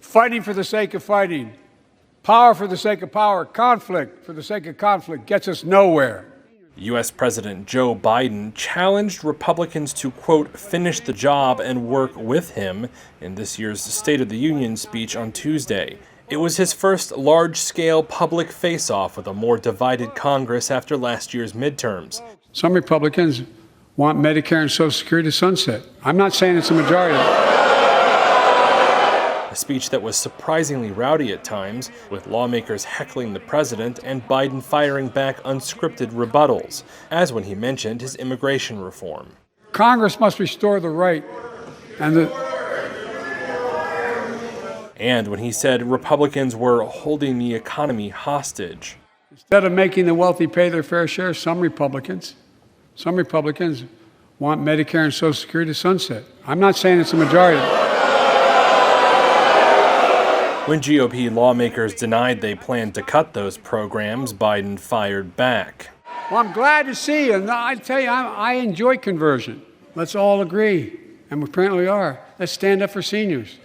Fighting for the sake of fighting, power for the sake of power, conflict for the sake of conflict gets us nowhere. U.S. President Joe Biden challenged Republicans to, quote, finish the job and work with him in this year's State of the Union speech on Tuesday. It was his first large-scale public face-off with a more divided Congress after last year's midterms. Some Republicans want Medicare and Social Security to sunset. I'm not saying it's a majority. A speech that was surprisingly rowdy at times, with lawmakers heckling the president and Biden firing back unscripted rebuttals, as when he mentioned his immigration reform. Congress must restore the right and when he said Republicans were holding the economy hostage. Instead of making the wealthy pay their fair share, some Republicans want Medicare and Social Security to sunset. I'm not saying it's a majority. When GOP lawmakers denied they planned to cut those programs, Biden fired back. Well, I'm glad to see you. And I tell you, I enjoy conversion. Let's all agree, and we apparently are. Let's stand up for seniors.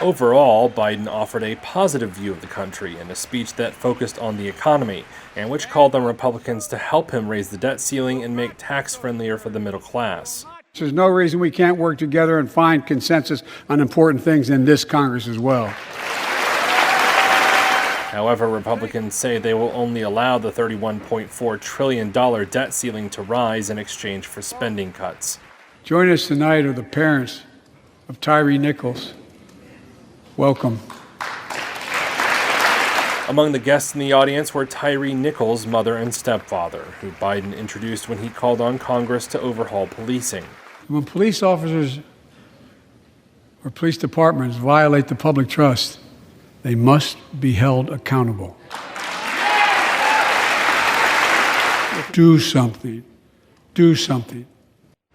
Overall, Biden offered a positive view of the country in a speech that focused on the economy and which called on Republicans to help him raise the debt ceiling and make tax friendlier for the middle class. There's no reason we can't work together and find consensus on important things in this Congress as well. However, Republicans say they will only allow the $31.4 trillion debt ceiling to rise in exchange for spending cuts. Joining us tonight are the parents of Tyree Nichols. Welcome. Among the guests in the audience were Tyree Nichols' mother and stepfather, who Biden introduced when he called on Congress to overhaul policing. When police officers or police departments violate the public trust, they must be held accountable. Do something. Do something.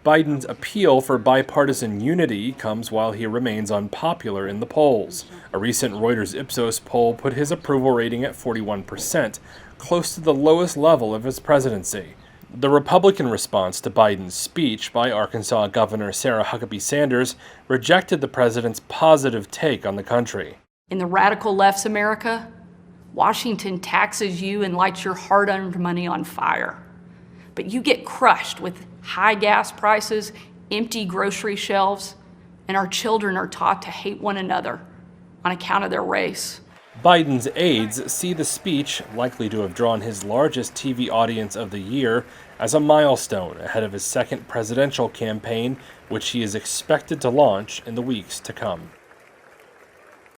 Biden's appeal for bipartisan unity comes while he remains unpopular in the polls. A recent Reuters Ipsos poll put his approval rating at 41%, close to the lowest level of his presidency. The Republican response to Biden's speech by Arkansas Governor Sarah Huckabee Sanders rejected the president's positive take on the country. In the radical left's America, Washington taxes you and lights your hard-earned money on fire. But you get crushed with high gas prices, empty grocery shelves, and our children are taught to hate one another on account of their race. Biden's aides see the speech, likely to have drawn his largest TV audience of the year, as a milestone ahead of his second presidential campaign, which he is expected to launch in the weeks to come.